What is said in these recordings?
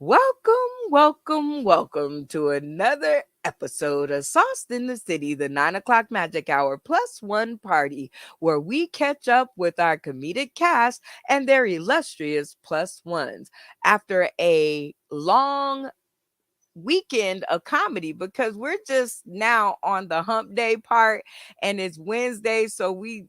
Welcome to another episode of Sauced in the City, the 9 o'clock magic hour plus one party, where we catch up with our comedic cast and their illustrious plus ones. After a long weekend of comedy because we're just now on the hump day part and it's Wednesday, so we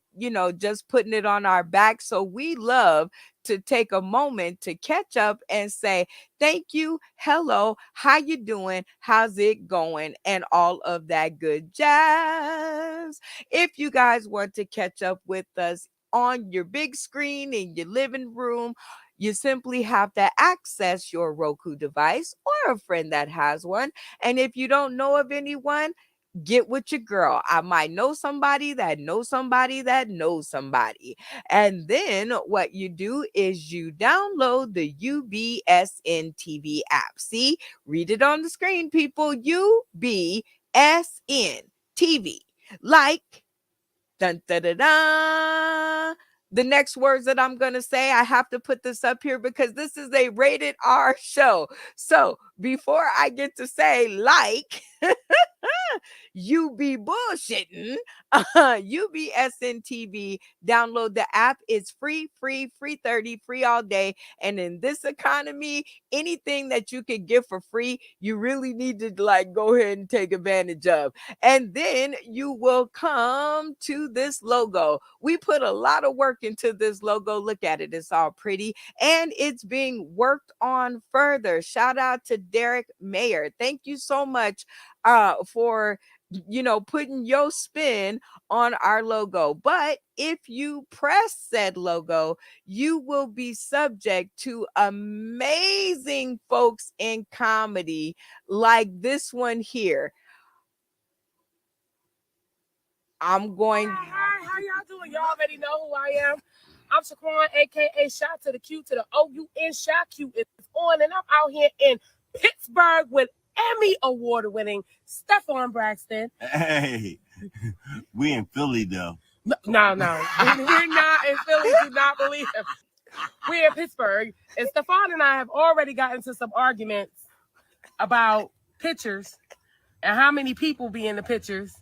just putting it on our back. So we love to take a moment to catch up and say thank you, hello, how you doing, how's it going, and all of that good jazz. If you guys want to catch up with us on your big screen in your living room, you simply have to access your Roku device or a friend that has one. And if you don't know of anyone, get with your girl. I might know somebody that knows somebody that knows somebody. And then what you do is you download the UBSN TV app. See, read it on the screen, people. UBSN TV. Like, dun da da da. The next words that I'm going to say, I have to put this up here because this is a rated R show. So before I get to say like, you be bullshitting. UBSN TV. Download the app. It's free 30, free all day. And in this economy, anything that you can get for free, you really need to go ahead and take advantage of. And then you will come to this logo. We put a lot of work into this logo. Look at it. It's all pretty and it's being worked on further. Shout out to Derek Mayer. Thank you so much for putting your spin on our logo. But if you press said logo, you will be subject to amazing folks in comedy like this one here. I'm going. Hi, how y'all doing? Y'all already know who I am. I'm Shaquan, aka Shot to the Q to the OUN. Shot Q is on, and I'm out here in Pittsburgh with Emmy Award winning Stefan Braxton. Hey, we in Philly though. No. We're not in Philly. Do not believe him. We're in Pittsburgh, and Stefan and I have already gotten into some arguments about pictures and how many people be in the pictures.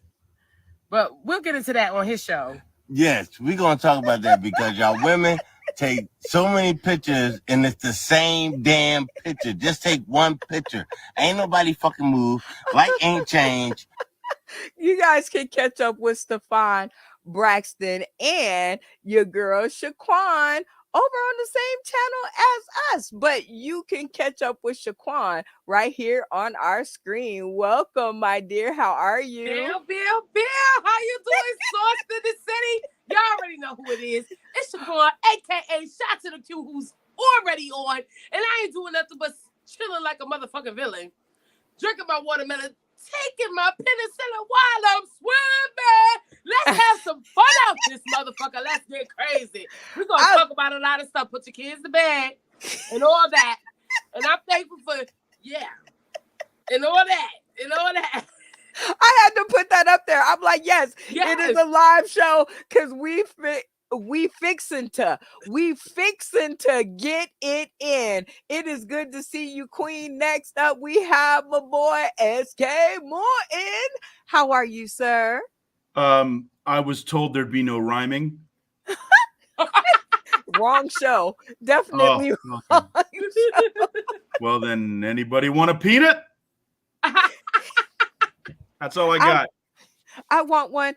But we'll get into that on his show. Yes, we're gonna talk about that because y'all women take so many pictures and it's the same damn picture. Just take one picture. Ain't nobody fucking move. Like ain't changed. You guys can catch up with Stefan Braxton and your girl Shaquan over on the same channel as us. But you can catch up with Shaquan right here on our screen. Welcome, my dear. How are you? Bill. How you doing, Sauce in the City? Y'all already know who it is. It's Shaquan, a.k.a. Shot to the Q, who's already on. And I ain't doing nothing but chilling like a motherfucking villain. Drinking my watermelon, taking my penicillin while I'm swimming. Let's have some fun out this motherfucker. Let's get crazy. We're going to talk about a lot of stuff. Put your kids to bed and all that. And I'm thankful for, and all that. I had to put that up there. I'm like, yes. It is a live show because we fixing to get it in. It is good to see you, Queen. Next up, we have my boy SK Morton. How are you, sir? I was told there'd be no rhyming. Wrong show. Definitely wrong show. Well, then, anybody want a peanut? That's all I got. I want one.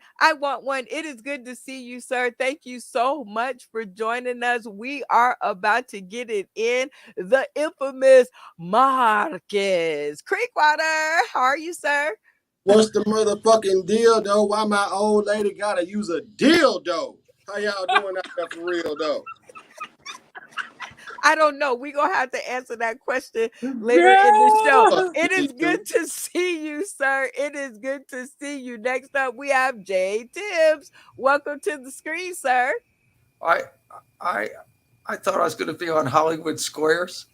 It is good to see you, sir. Thank you so much for joining us. We are about to get it in. The infamous Marcus Creekwater. How are you, sir? What's the motherfucking deal, though? Why my old lady gotta use a dildo? How y'all doing out there for real, though? I don't know. We're going to have to answer that question later in the show. It is good to see you, sir. It is good to see you. Next up, we have Jay Tibbs. Welcome to the screen, sir. I thought I was going to be on Hollywood Squares.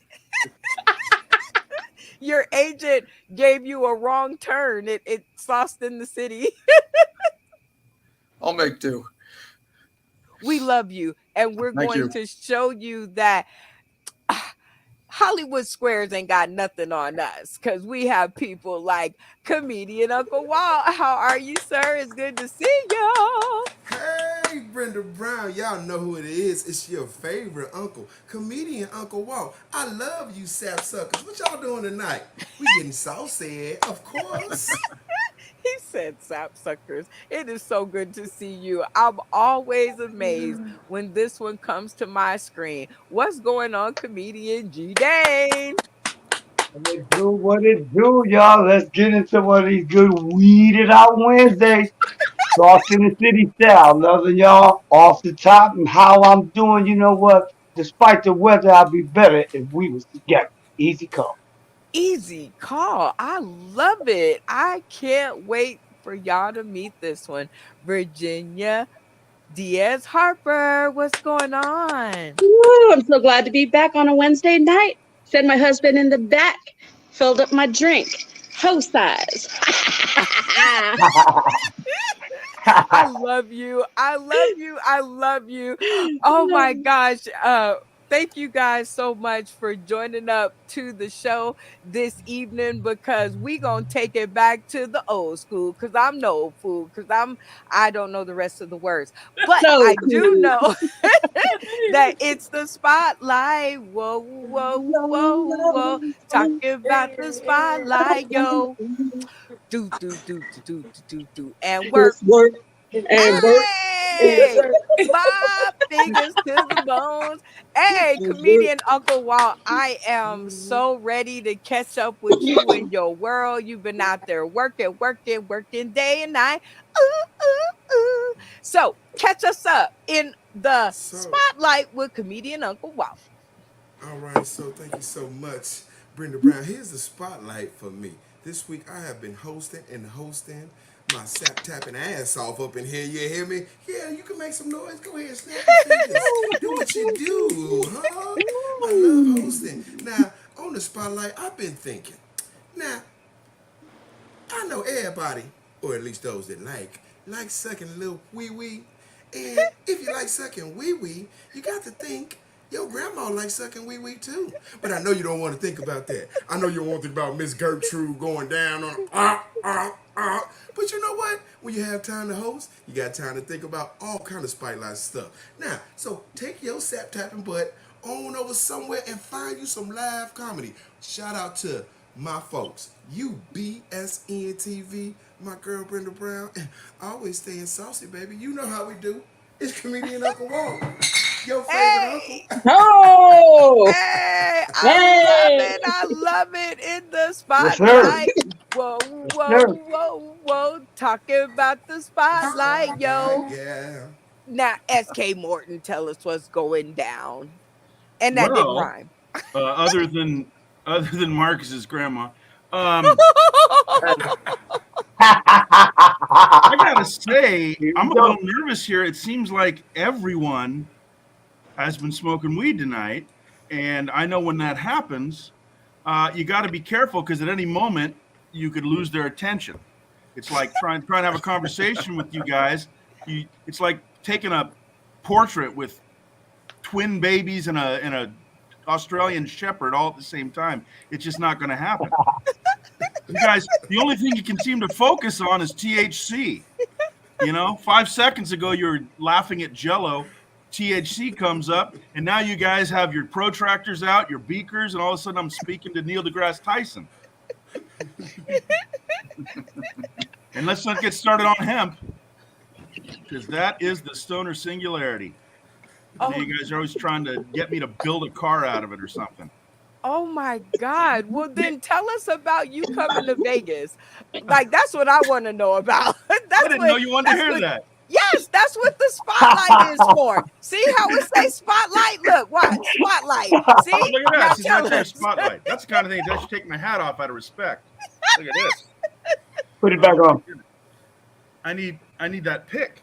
Your agent gave you a wrong turn. It Sauced in the City. I'll make do. We love you, and we're going to show you that Hollywood Squares ain't got nothing on us because we have people like comedian Uncle Walt. How are you, sir? It's good to see you. Hey, Brenda Brown, y'all know who it is. It's your favorite uncle, comedian Uncle Walt. I love you, sapsuckers. What y'all doing tonight? We getting saucy, of course. He said, sapsuckers. It is so good to see you. I'm always amazed when this one comes to my screen. What's going on, comedian G Dane? It do what it do, y'all. Let's get into one of these good weeded out Wednesdays. Sauce in the City style. Loving y'all off the top and how I'm doing. You know what? Despite the weather, I'd be better if we was together. Easy call. Easy call. I love it. I can't wait for y'all to meet this one. Virginia Diaz Harper, what's going on? Woo, I'm so glad to be back on a Wednesday night. Fed my husband in the back, filled up my drink, hoe size. I love you. I love you. I love you. Oh my gosh. Thank you guys so much for joining up to the show this evening because we gonna take it back to the old school because I'm no old fool because I don't know the rest of the words, but No, I do know that it's the spotlight. Whoa, whoa, whoa, whoa. Talking about the spotlight, yo. Do do do do do do do and work. Just work and work and Hey, my fingers to the bones. Hey, comedian Uncle Walt, I am so ready to catch up with you in your world. You've been out there working, working, working day and night. Ooh, ooh, ooh. So catch us up in the So, spotlight with comedian Uncle Walt. all right, so thank you so much, Brenda Brown. Here's the spotlight for me. This week I have been hosting my sap tapping ass off up in here. You hear me? Yeah, you can make some noise. Go ahead, snap your fingers. Do what you do, huh? I love hosting. Now, on the spotlight, I've been thinking. Now, I know everybody, or at least those that like sucking a little wee wee. And if you like sucking wee wee, you got to think your grandma likes sucking wee wee too. But I know you don't want to think about that. I know you don't want to think about Miss Gertrude going down on But you know what? When you have time to host, you got time to think about all kind of spotlight stuff. Now, so take your sap tapping butt on over somewhere and find you some live comedy. Shout out to my folks, UBSN TV, my girl Brenda Brown, and always staying saucy, baby. You know how we do. It's comedian Uncle Walt, your favorite Hey, uncle. Oh, hey, I hey. love it. I love it in the Yes, sir. spotlight. Whoa, Yes, whoa, sir. whoa, whoa. Talking about the spotlight, yo. Yeah. Now, SK Morton, tell us what's going down. And that didn't Well, rhyme. other than Marcus's grandma, I gotta say, Here I'm we a go. little nervous here. It seems like everyone has been smoking weed tonight, and I know when that happens, you got to be careful because at any moment you could lose their attention. It's like trying to have a conversation with you guys. It's like taking a portrait with twin babies and a Australian Shepherd all at the same time. It's just not going to happen. You guys, the only thing you can seem to focus on is THC. 5 seconds ago you were laughing at Jell-O. THC comes up, and now you guys have your protractors out, your beakers, and all of a sudden I'm speaking to Neil deGrasse Tyson. And let's not get started on hemp, because that is the stoner singularity. Oh, You guys are always trying to get me to build a car out of it or something. oh my God. Well, then tell us about you coming to Vegas. Like, that's what I want to know about. I didn't know you wanted to hear that. Yes, that's what the spotlight is for. See how it say spotlight? Look, what? Spotlight. See? Look at Now that. She's tell right there, us. spotlight. That's the kind of thing that I should take my hat off out of respect. Look at this. Put it back on. I need that pick.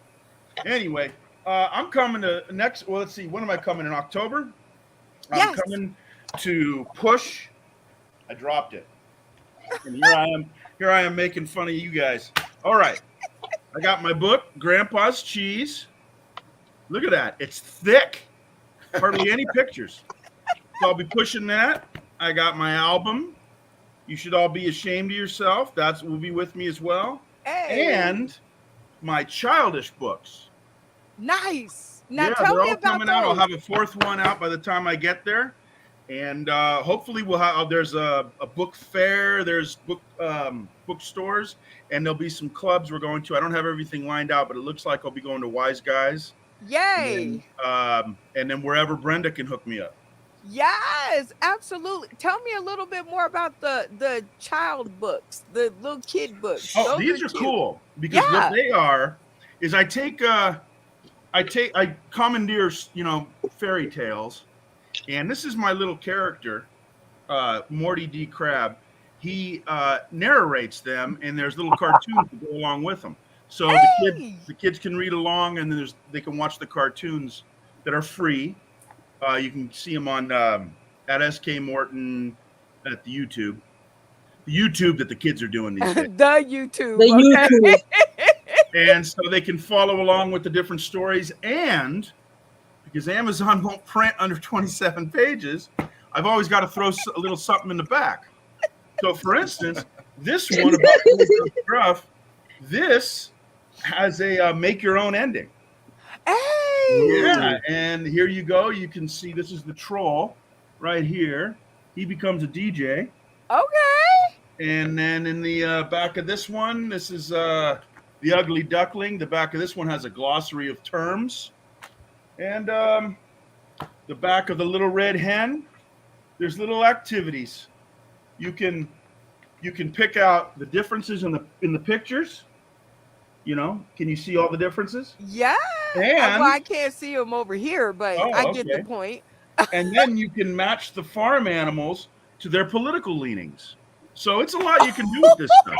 Anyway, I'm coming to next. Well, let's see. When am I coming in October? I'm Yes. coming to Push. I dropped it, and here I am. Here I am making fun of you guys. All right, I got my book, Grandpa's Cheese. Look at that. It's thick. Hardly any pictures. So I'll be pushing that. I got my album. You Should All Be Ashamed of Yourself. That will be with me as well. Hey, And my childish books. nice. Now Yeah, tell they're me all about coming out. I'll those. have a fourth one out by the time I get there. And hopefully we'll have. There's a book fair. There's bookstores, and there'll be some clubs we're going to. I don't have everything lined out, but it looks like I'll be going to Wise Guys, Yay. and then wherever Brenda can hook me up. Yes, absolutely. Tell me a little bit more about the child books, the little kid books. Oh, Those these are cute. cool because Yeah. what they are is I commandeer fairy tales, and this is my little character, Morty D. Crab. He narrates them, and there's little cartoons to go along with them. So Hey. the kids can read along, and then they can watch the cartoons that are free. You can see them on at SK Morton at the YouTube that the kids are doing these days. The YouTube. The okay? And so they can follow along with the different stories. And because Amazon won't print under 27 pages, I've always got to throw a little something in the back. So, for instance, this one about Gruff, this has a make your own ending. Hey. Yeah, and here you go. You can see this is the troll right here. He becomes a DJ. Okay. And then in the back of this one, this is the Ugly Duckling. The back of this one has a glossary of terms. And the back of the Little Red Hen, there's little activities. You can pick out the differences in the pictures. Can you see all the differences? Yeah. And Well, I can't see them over here, but Oh, I get the okay. point. and then you can match the farm animals to their political leanings. So it's a lot you can do with this stuff.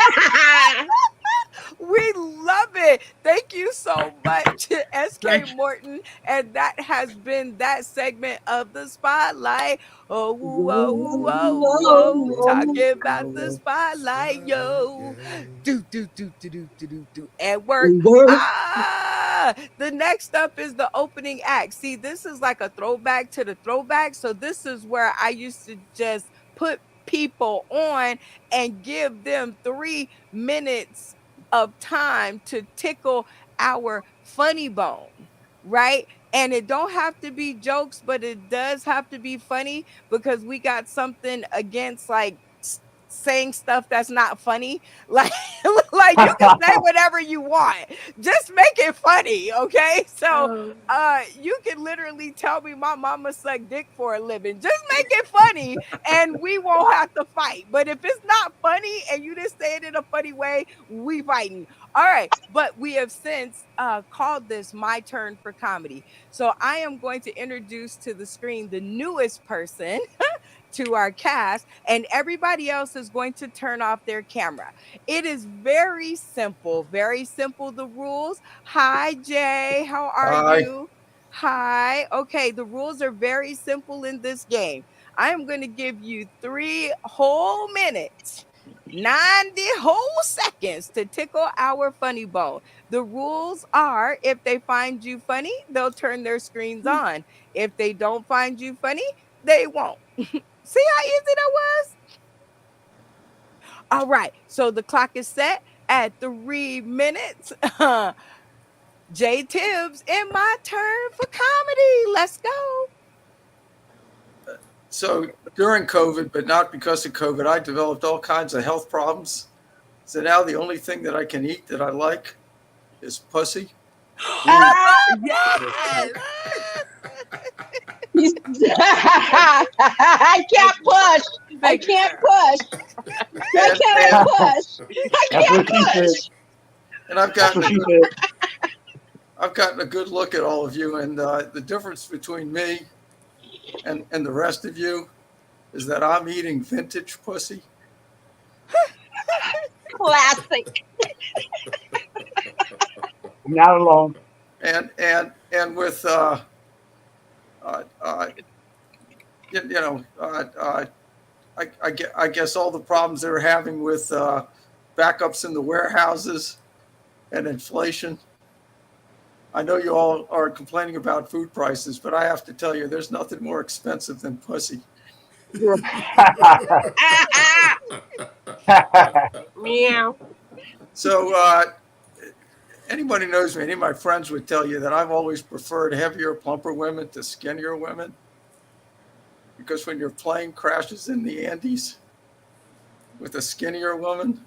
We love it. Thank you so much, SK Thank you. Morton. And that has been that segment of the spotlight. Oh, whoa, whoa, whoa. Talking about the spotlight, yo. Do, do, do, do, do, do, do, do. And work. The next up is the opening act. See, this is like a throwback to the throwback. So this is where I used to just put people on and give them 3 minutes of time to tickle our funny bone, right? And it don't have to be jokes, but it does have to be funny, because we got something against like saying stuff that's not funny. Like like you can say whatever you want, just make it funny, okay? So you can literally tell me my mama sucked dick for a living, just make it funny and we won't have to fight. But if it's not funny and you just say it in a funny way, we fighting. All right, but we have since called this My Turn for Comedy. So I am going to introduce to the screen the newest person to our cast, and everybody else is going to turn off their camera. It is very simple, the rules. Hi, Jay, how are Hi. you? Hi. Okay, the rules are very simple in this game. I am going to give you 3 whole minutes, 90 whole seconds to tickle our funny bone. The rules are, if they find you funny, they'll turn their screens on. If they don't find you funny, they won't. See how easy that was? All right, so the clock is set at 3 minutes. Jay Tibbs, in My Turn for Comedy. Let's go. So during COVID, but not because of COVID, I developed all kinds of health problems. So now the only thing that I can eat that I like is pussy. Yes. I can't push. I can't push. I can't push. I That's can't what she said. push. And I've That's gotten what a she good, said. I've gotten a good look at all of you, and the difference between me and the rest of you is that I'm eating vintage pussy. Classic. I'm not alone. And with I guess all the problems they're having with backups in the warehouses and inflation. I know you all are complaining about food prices, but I have to tell you, there's nothing more expensive than pussy. Meow. So anybody knows me, any of my friends would tell you that I've always preferred heavier, plumper women to skinnier women. Because when your plane crashes in the Andes with a skinnier woman,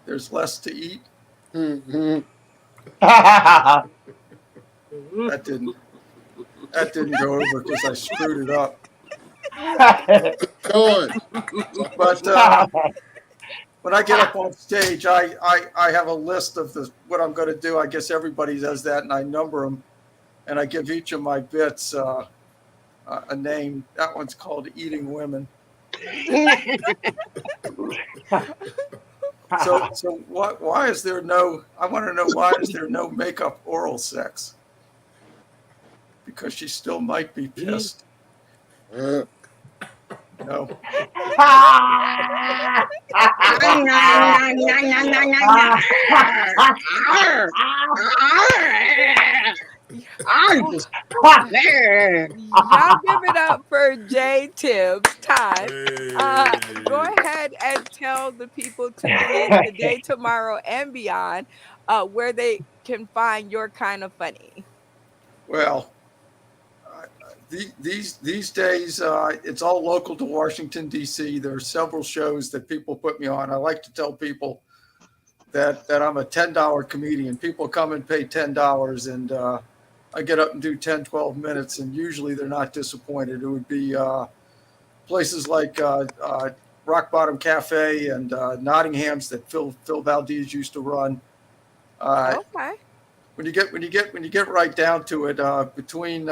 there's less to eat. Mhm. That didn't go over because I screwed it up. Go on. But when I get up on stage, I have a list of what I'm going to do. I guess everybody does that, and I number them, and I give each of my bits a name. That one's called Eating Women. So why is there no? I want to know why is there no makeup oral sex? Because she still might be pissed. No. I'm just Y'all give it up for J Tibbs time. Go ahead and tell the people tuning in today, tomorrow, and beyond where they can find your kind of funny. Well, these days, it's all local to Washington, D.C. There are several shows that people put me on. I like to tell people that I'm a $10 comedian. People come and pay $10, and I get up and do 10, 12 minutes, and usually they're not disappointed. It would be places like Rock Bottom Cafe and Nottingham's that Phil Valdez used to run. Okay. When you get right down to it, between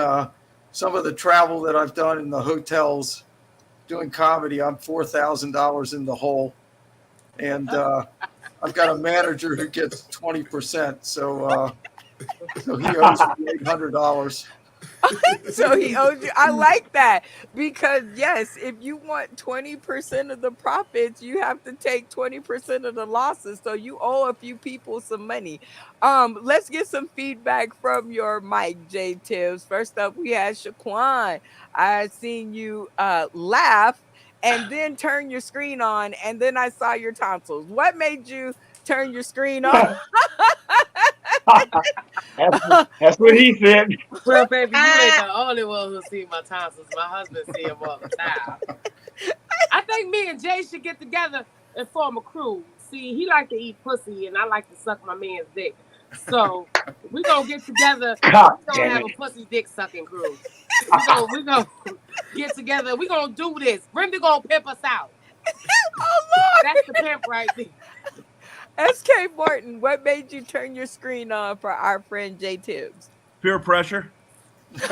some of the travel that I've done in the hotels doing comedy, I'm $4,000 in the hole, and I've got a manager who gets 20%, so he owes me $800. So he owes you. I like that because yes, if you want 20% of the profits, you have to take 20% of the losses. So you owe a few people some money. Let's get some feedback from your mic, J Tibbs. First up, we had Shaquan. I seen you laugh and then turn your screen on, and then I saw your tonsils. What made you turn your screen on? That's what he said. Well, baby, you ain't the only one who see my tonsils. My husband see them all the time. I think me and Jay should get together and form a crew. See, he like to eat pussy, and I like to suck my man's dick. So we gonna get together. God We gonna damn have it. a pussy dick sucking crew. We gonna get together. We gonna do this. Brenda gonna pimp us out. Oh Lord! That's the pimp right there. SK Morton, what made you turn your screen on for our friend J Tibbs? Peer pressure. I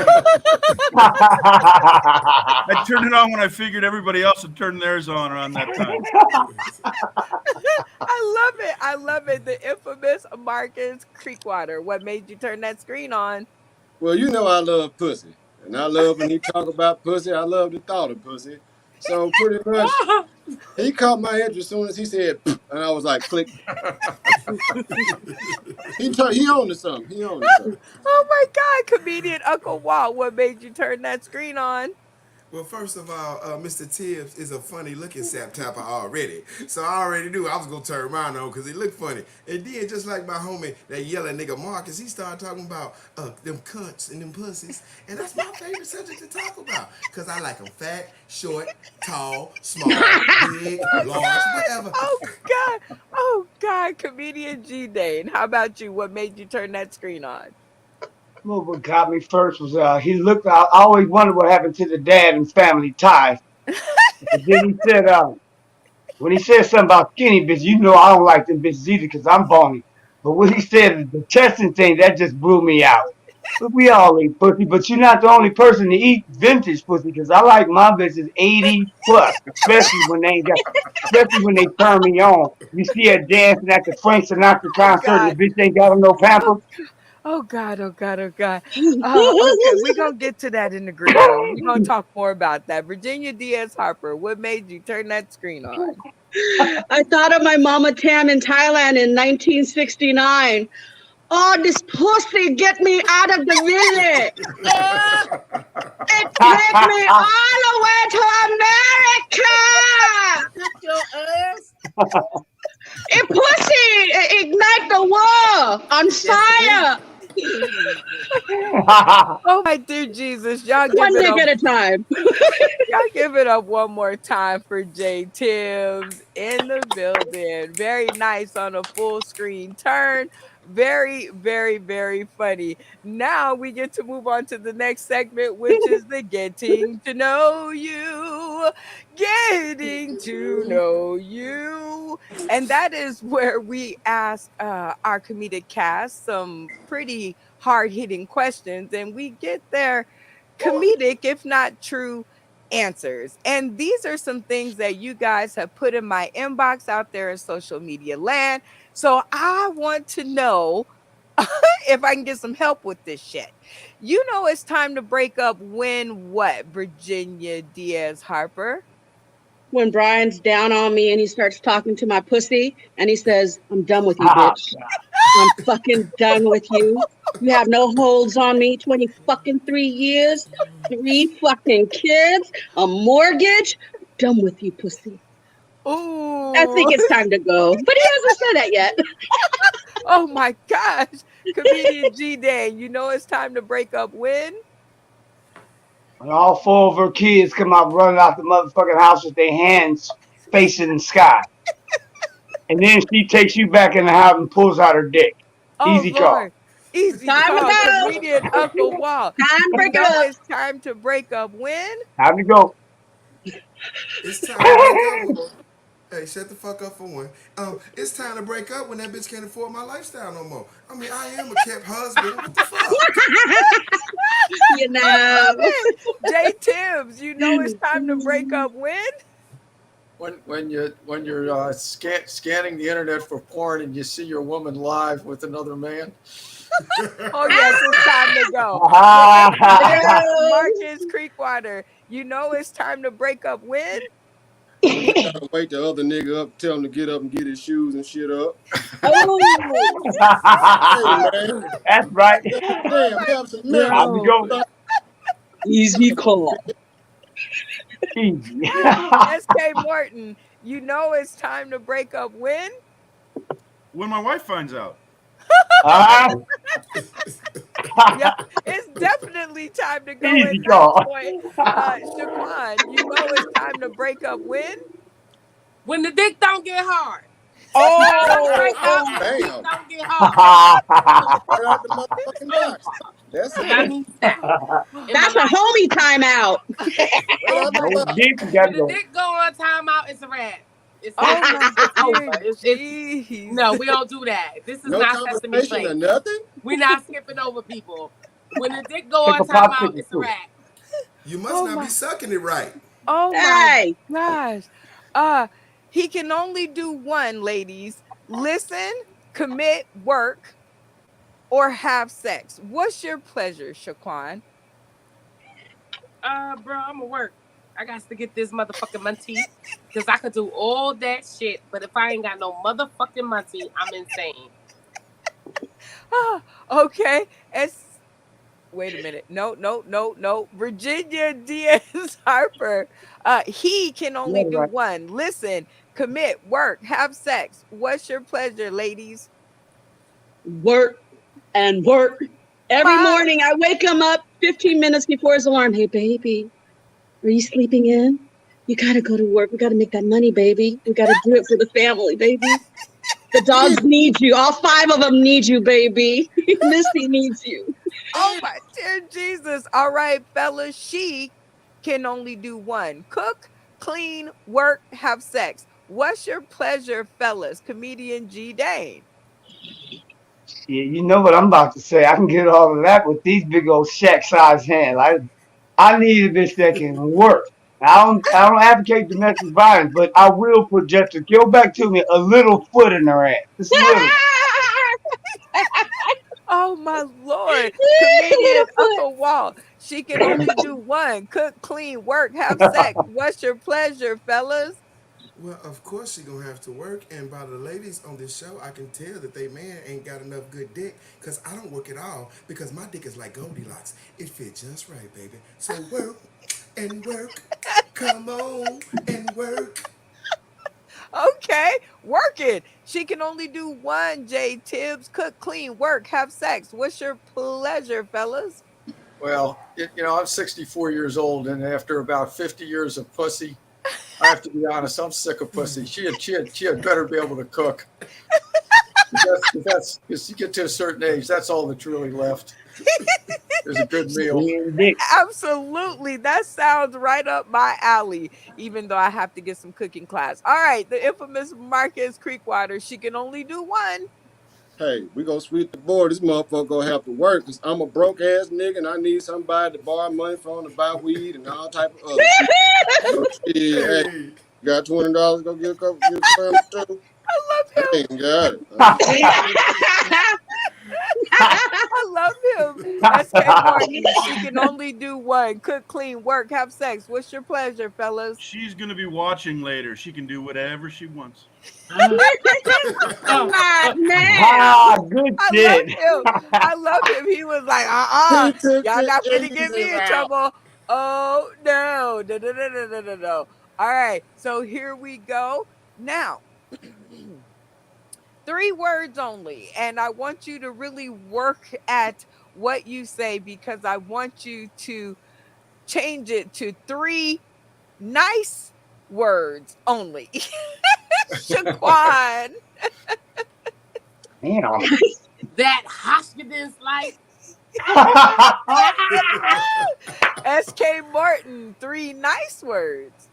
turned it on when I figured everybody else had turned theirs on around that time. I love it. I love it. The infamous Marcus Creekwater. What made you turn that screen on? Well, you know I love pussy. And I love when he talk about pussy. I love the thought of pussy. So pretty much, he caught my interest as soon as he said, and I was like, click. He owned to something. He owned to something. Oh my God, comedian Uncle Walt. What made you turn that screen on? Well, first of all, Mr. Tibbs is a funny-looking sap tapper already. So I already knew I was going to turn mine on because he looked funny. And then, just like my homie, that yellow nigga Marcus, he started talking about them cunts and them pussies. And that's my favorite subject to talk about because I like them fat, short, tall, small, big, large, whatever. Oh God, comedian G Dane. How about you? What made you turn that screen on? Well, what got me first was he looked. I always wondered what happened to the dad and Family Ties. But then he said, when he said something about skinny bitches, you know I don't like them bitches either because I'm bony. But when he said the testing thing, that just blew me out. But we all eat pussy, but you're not the only person to eat vintage pussy because I like my bitches 80 plus, especially when they turn me on. You see her dancing at the Frank Sinatra concert and the bitch ain't got on no pampers. Oh God. Okay, we're gonna get to that in the green room. We're gonna talk more about that. Virginia Diaz Harper, what made you turn that screen on? I thought of my Mama Tam in Thailand in 1969. Oh, this pussy, get me out of the village. It took me all the way to America. Kick your ass. It pussy ignite the world on fire. Oh my dear Jesus, y'all give One it dick up. at a time. Y'all give it up one more time for Jay Tibbs in the building. Very nice on a full screen turn. Very, very, very funny. Now we get to move on to the next segment, which is the getting to know you. Getting to know you. And that is where we ask our comedic cast some pretty hard hitting questions and we get their comedic, if not true, answers. And these are some things that you guys have put in my inbox out there in social media land. So I want to know if I can get some help with this shit. You know, it's time to break up when what, Virginia Diaz Harper? When Brian's down on me and he starts talking to my pussy and he says, I'm done with you, bitch. I'm fucking done with you. You have no holds on me. 23 years, 3 fucking kids, a mortgage. Done with you, pussy. Ooh. I think it's time to go. But he hasn't said that yet. Oh my gosh. Comedian G Day, you know it's time to break up when? When all 4 of her kids come out running out the motherfucking house with their hands facing the sky. And then she takes you back in the house and pulls out her dick. Oh, Easy call. Lord. Easy Time to call. go. Comedian Uncle Wall. Time to You break know up. it's time to break up when? Time to go. It's time to break up. Hey, shut the fuck up for one. It's time to break up when that bitch can't afford my lifestyle no more. I mean, I am a kept husband. What the fuck? You I know. love it. Jay Tibbs, you know it's time to break up when? When you're scanning the internet for porn and you see your woman live with another man. Oh, yes, it's time to go. Ah. Marcus Creekwater, you know it's time to break up when? You gotta wake the other nigga up, tell him to get up and get his shoes and shit up. Oh, Hey, man. That's right. Damn, have some manners. Time to go. easy call. Easy. SK Morton, you know it's time to break up when? When my wife finds out. Ah. Yeah, it's definitely time to go Easy at that call. point. Shaquan, you know it's time to break up when? When the dick don't get hard. Oh. Break up, Oh, the dick damn. don't get hard. Right out the motherfucking box. That's And I it. need that. in That's my a life. homie timeout. Right out the No box. dick, you gotta When the go. dick go on timeout, it's a wrap. It's Oh my it's over. dear jeez. No, we don't do that. This is No not Sesame conversation or Play. nothing. We're not skipping over people. When the dick go Take on a pop timeout, ticket it's a too. wrap. You must Oh not my- be sucking it right. Oh my Hey, gosh. He can only do one, ladies. Listen, commit, work, or have sex. What's your pleasure, Shaquan? Bro, I'ma work. I got to get this motherfucking money because I could do all that shit, but if I ain't got no motherfucking money, I'm insane. Okay. Wait a minute. No. Virginia Diaz Harper. He can only Yeah, do right. one. Listen, commit, work, have sex. What's your pleasure, ladies? work and work. Every Wow. morning I wake him up 15 minutes before his alarm. Hey, baby, are you sleeping in? You gotta go to work. We gotta make that money, baby. We gotta do it for the family, baby. The dogs need you. All 5 of them need you, baby. Missy needs you. Oh my dear Jesus. All right, fellas, she can only do one. Cook, clean, work, have sex. What's your pleasure, fellas? Comedian G Dane. Yeah, you know what I'm about to say. I can get all of that with these big old shack size hands. I need a bitch that can work. I don't advocate domestic violence, but I will put just to go back to me a little foot in her ass. Just a little. Oh my Lord. Comedian Uncle Walt. She can only do one. Cook, clean, work, have sex. What's your pleasure, fellas? Well, of course she gonna have to work, and by the ladies on this show, I can tell that they man ain't got enough good dick, cause I don't work at all, because my dick is like Goldilocks. It fits just right, baby. So work and work, come on and work. Okay, work it. She can only do one. J Tibbs, cook, clean, work, have sex. What's your pleasure, fellas? Well, I'm 64 years old, and after about 50 years of pussy, I have to be honest, I'm sick of pussy. She had better be able to cook. That's because you get to a certain age, that's all that's really left. There's a good meal. Absolutely. That sounds right up my alley, even though I have to get some cooking class. All right, the infamous Marcus Creekwater. She can only do one. Hey, we gonna sweep the board. This motherfucker gonna have to work because I'm a broke ass nigga and I need somebody to borrow money from to buy weed and all type of other shit. So shit, hey, Hey. you got $20? Go get a couple, get a sperm too. I love I him. ain't got it. I love him. SK Martin. She can only do one. Cook, clean, work, have sex. What's your pleasure, fellas? She's gonna be watching later. She can do whatever she wants. Not now. Good I shit. love him. I love him. He was like, He took y'all it not gonna get easy me in route. trouble. Oh no. No. All right. So here we go. Now, 3 words only. And I want you to really work at what you say because I want you to change it to 3 nice words only. Shaquan. Damn. That Hoskins like. SK Morton, 3 nice words.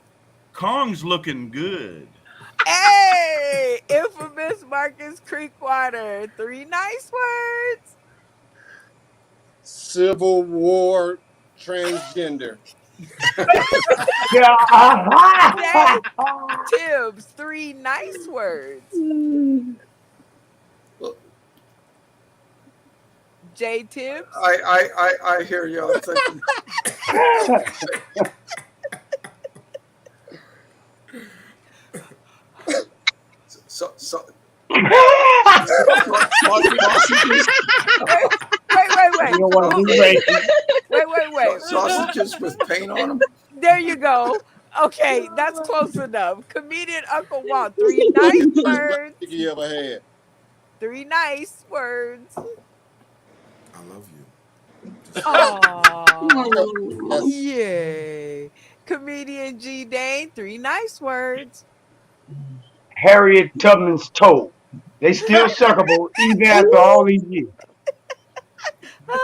Kong's looking good. Hey, infamous Marcus Creekwater, 3 nice words. Civil War transgender. Jay Tibbs, 3 nice words. Jay Tibbs. I hear you. I'm thinking. So. Wait. You don't want to be racist. Wait. Sausages with paint on them. There you go. Okay, that's close enough. Comedian Uncle Walt, 3 nice words. You ever had? 3 nice words. I love you. Aww. Yay. Comedian G Dane, 3 nice words. Harriet Tubman's toe. They still suckable even after all these years.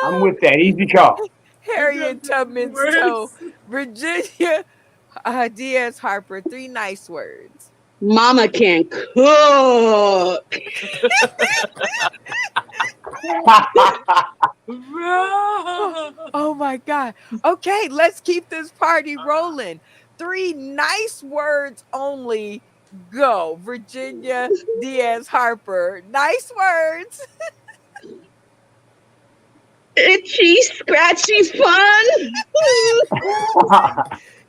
I'm with that. Easy call. Harriet Tubman's toe. Virginia Diaz Harper, 3 nice words. Mama can cook. Oh my God. Okay, let's keep this party rolling. 3 nice words only. Go. Virginia Diaz Harper. Nice words. Itchy, scratchy fun.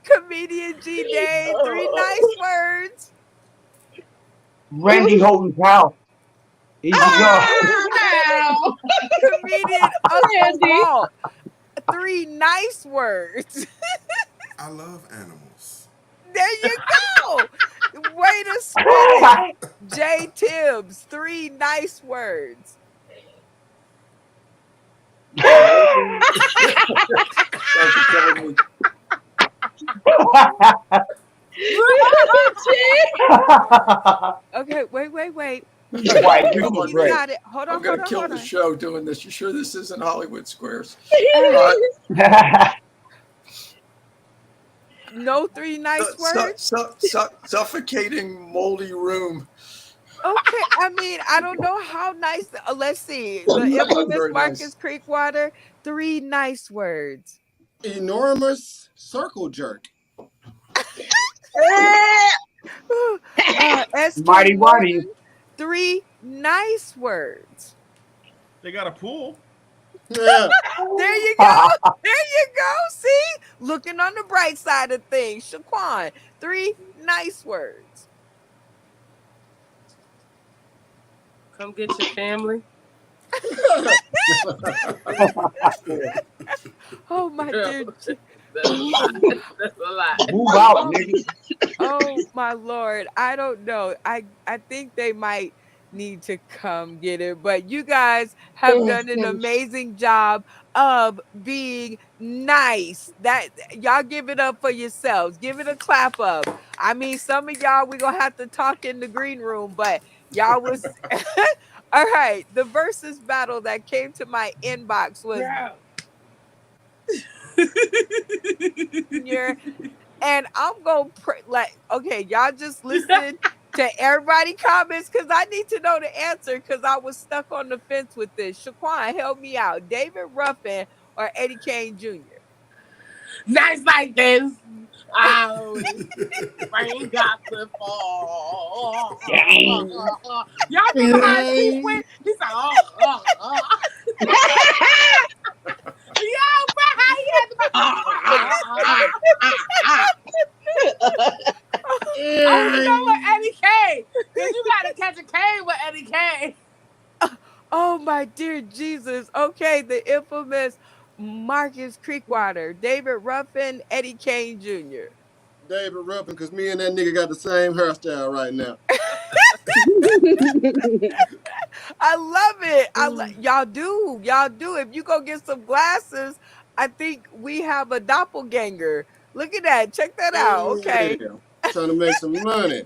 Comedian G Day, 3 nice words. Randy Holton's house. Easy Ow. Comedian Uncle Randy. Walt, 3 nice words. I love animals. There you go. Way to spin it. Jay Tibbs, 3 nice words. Okay, wait. White, He's great. got it. Hold I'm on. going to kill the show doing this. You sure this isn't Hollywood Squares? No 3 nice words. Suffocating, moldy room. Okay, I mean, I don't know how nice. Let's see. The infamous Very Marcus nice. Creekwater, 3 nice words. Enormous circle jerk. SK Mighty Morton, 3 nice words. They got a pool. Yeah. There you go. See, looking on the bright side of things. Shaquan, 3 nice words. Come get your family. Oh my dear. That's a lot. That's a lot. Move out, nigga. Oh my lord. I don't know. I think they might need to come get it, but you guys have done an amazing job of being nice. That y'all give it up for yourselves. Give it a clap up. I mean, some of y'all we gonna have to talk in the green room, but y'all was all right. The versus battle that came to my inbox was Junior, and I'm gonna okay, y'all just listen to everybody comments because I need to know the answer because I was stuck on the fence with this. Shaquan, help me out. David Ruffin or Eddie Kane Jr.? Nights like this, I always rain got to fall. Dang. Y'all remember how he went? He's like, Yo, bro, how he had to be. Oh, you know what, Eddie Kane? Because you got to catch a cane with Eddie Kane. Oh my dear Jesus. Okay, the infamous Marcus Creekwater, David Ruffin, Eddie Kane Jr. David Ruffin, because me and that nigga got the same hairstyle right now. I love it. Y'all do. Y'all do. If you go get some glasses, I think we have a doppelganger. Look at that. Check that out. Okay. Yeah. Trying to make some money.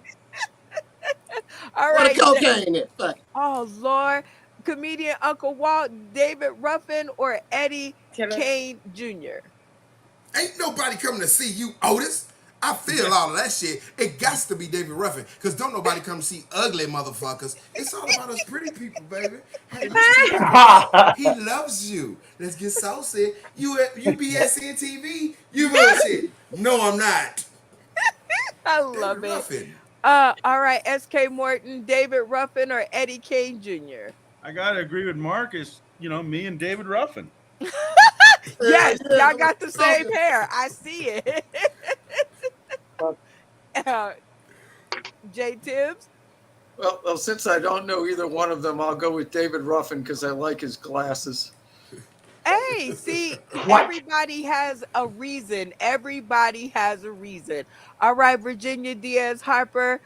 All What right. the cocaine at? Fuck. Oh Lord. Comedian Uncle Walt, David Ruffin, or Eddie Kane Jr.? Ain't nobody coming to see you, Otis. I feel all of that shit. It got to be David Ruffin, because don't nobody come to see ugly motherfuckers. It's all about us pretty people, baby. Hey, listen, he loves you. Let's get saucy. You BSN TV? You bullshit. No, I'm not. I love David it. Ruffin. All right, SK Morton, David Ruffin, or Eddie Kane Jr.? I gotta agree with Marcus. You know, me and David Ruffin. Yes, y'all got the same hair. I see it. J Tibbs? Well, since I don't know either one of them, I'll go with David Ruffin because I like his glasses. Hey, see, everybody has a reason. Everybody has a reason. All right, Virginia Diaz Harper.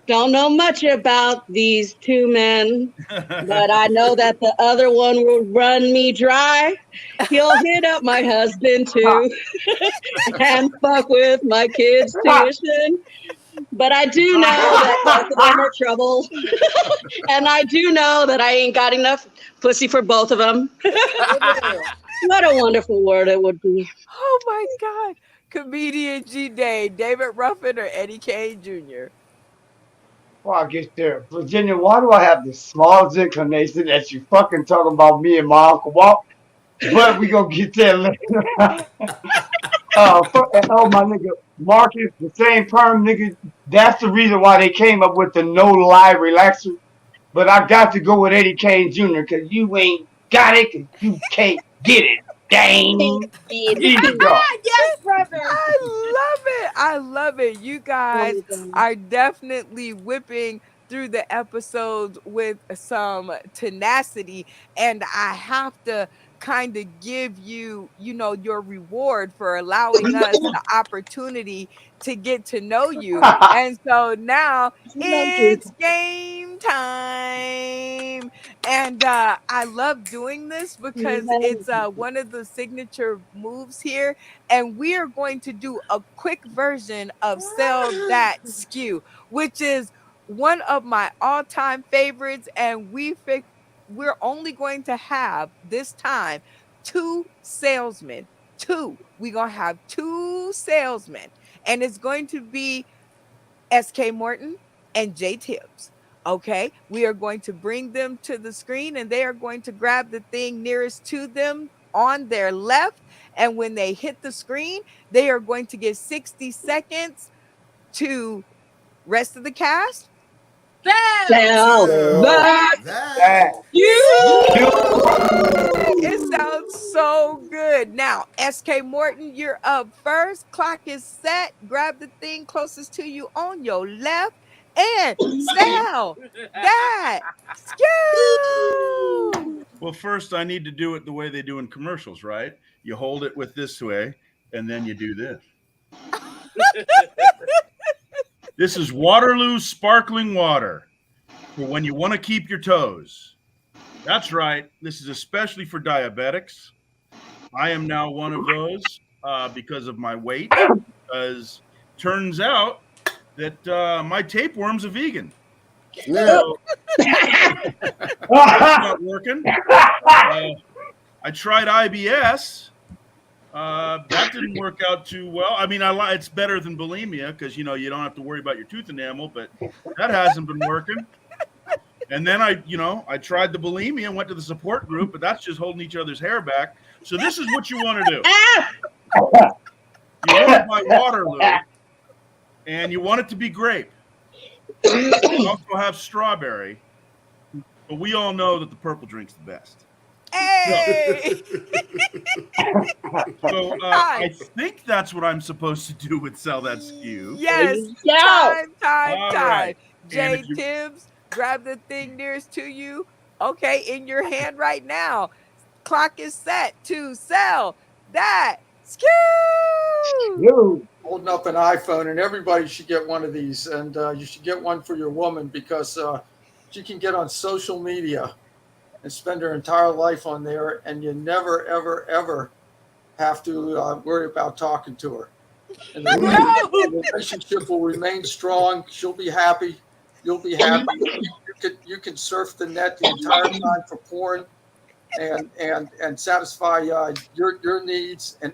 Don't know much about these two men, but I know that the other one will run me dry. He'll hit up my husband too and fuck with my kids' tuition. But I do know that both of them are trouble. And I do know that I ain't got enough pussy for both of them. What a wonderful word it would be. Oh my God. Comedian G Day, David Ruffin, or Eddie Kane Jr.? Before I get there, Virginia, why do I have the smallest inclination that you fucking talking about me and my Uncle Walt? But we gonna get there later. Oh my nigga, Marcus, the same perm nigga. That's the reason why they came up with the no lie relaxer. But I got to go with Eddie Kane Jr. because you ain't got it, because you can't get it. Dang. Yes, brother. I love it. I love it. You guys are definitely whipping through the episodes with some tenacity, and I have to kind of give you, your reward for allowing us the opportunity to get to know you. And so now it's game time. And I love doing this because it's one of the signature moves here. And we are going to do a quick version of Sell That Skew, which is one of my all-time favorites. And we're only going to have this time 2 salesmen. We're going to have 2 salesmen. And it's going to be SK Morton and J Tibbs. Okay, we are going to bring them to the screen and they are going to grab the thing nearest to them on their left. And when they hit the screen, they are going to get 60 seconds to rest of the cast. Sell that It sounds so good. Now, SK Morton, you're up first. Clock is set. Grab the thing closest to you on your left. and Sal, that, skew. Well, first I need to do it the way they do in commercials, right? You hold it with this way, and then you do this. This is Waterloo sparkling water for when you want to keep your toes. That's right. This is especially for diabetics. I am now one of those because of my weight. Because turns out that my tapeworm's a vegan. Yeah. So, that's not working. I tried IBS. That didn't work out too well. I mean, it's better than bulimia because you don't have to worry about your tooth enamel, but that hasn't been working. And then I tried the bulimia and went to the support group, but that's just holding each other's hair back. So this is what you want to do. You want to buy Waterloo, and you want it to be grape. You also have strawberry, but we all know that the purple drink's the best. Hey! So I think that's what I'm supposed to do with Sell That Skew. Yes. Yeah. Time. All right. Jay And if you- Tibbs, grab the thing nearest to you. Okay, in your hand right now. Clock is set to sell that skew. Yo. Holding up an iPhone, and everybody should get one of these. And you should get one for your woman because she can get on social media and spend her entire life on there, and you never, ever, ever have to worry about talking to her. And the relationship will remain strong. She'll be happy. You'll be happy. You can surf the net the entire time for porn and satisfy your needs, and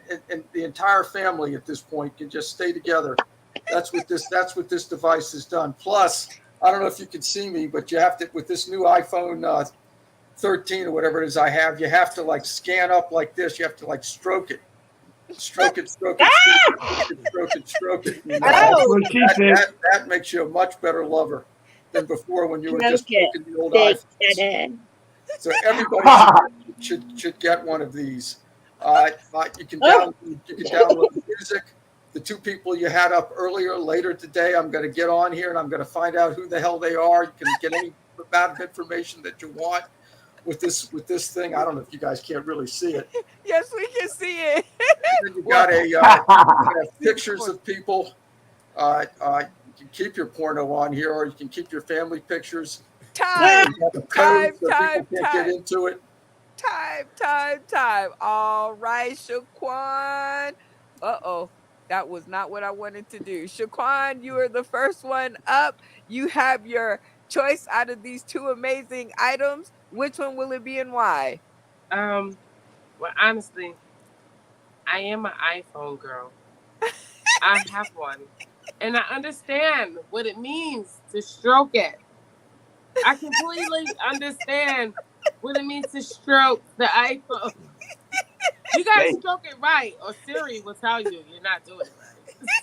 the entire family at this point can just stay together. That's what this device has done. Plus, I don't know if you can see me, but you have to, with this new iPhone 13 or whatever it is I have, you have to like scan up like this. You have to like stroke it. Stroke it. You know? That's what she said. That makes you a much better lover than before when you were just Stroke it. stroking the old They iPhone. said it. So everybody should get one of these. You can download the music. The two people you had up later today, I'm going to get on here and I'm going to find out who the hell they are. You can get any amount of information that you want with this thing. I don't know if you guys can't really see it. Yes, we can see it. And you got you have pictures of people. You can keep your porno on here, or you can keep your family pictures. Time. You have a code so Time. people can't get into it. Time. All right, Shaquan. Uh-oh. That was not what I wanted to do. Shaquan, you are the first one up. You have your choice out of these two amazing items. Which one will it be and why? Well, honestly, I am an iPhone girl. I have one. And I understand what it means to stroke it. I completely understand what it means to stroke the iPhone. You gotta stroke it right, or Siri will tell you you're not doing it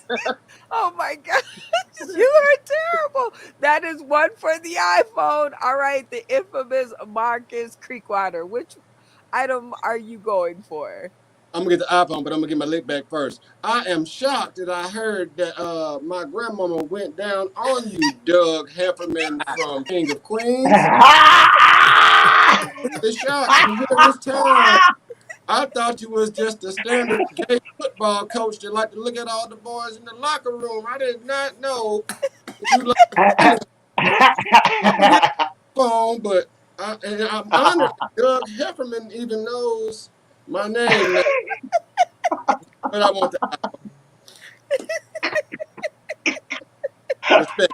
right. Oh my gosh, you are terrible. That is one for the iPhone. All right, the infamous Marcus Creekwater. Which item are you going for? I'm gonna get the iPhone, but I'm gonna get my lick back first. I am shocked that I heard that my grandmama went down on you, Doug Hefferman from King of Queens. It's shocked. This time, I thought you was just a standard gay football coach that like to look at all the boys in the locker room. I did not know you like phone, but I'm honored Doug Hefferman even knows my name now. But I want the respect.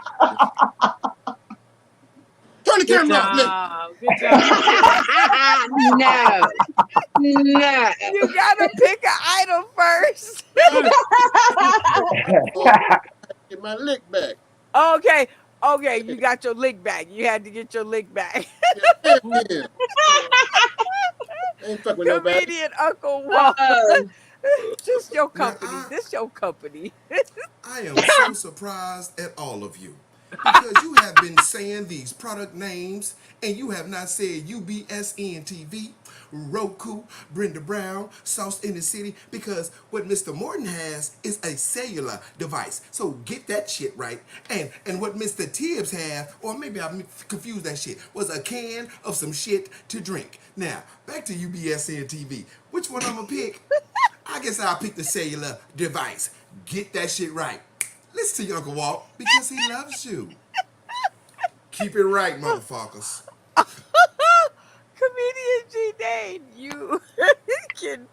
Turn the Good camera off, Nick. job. Good job. No. You gotta pick an item first. Get my lick back. Okay, you got your lick back. You had to get your lick back. Yeah. Ain't fuck with nobody. Comedian Uncle Walt. Just your company. Now, This your company. I am so surprised at all of you. because you have been saying these product names and you have not said UBSN TV, Roku, Brenda Brown, Sauce in the City, because what Mr. Morton has is a cellular device. So get that shit right. And what Mr. Tibbs have, or maybe I confused that shit, was a can of some shit to drink. Now, back to UBSN TV. Which one I'm gonna pick? I guess I'll pick the cellular device. Get that shit right. Listen to your Uncle Walt because he loves you. Keep it right, motherfuckers. Comedian G Dane, you can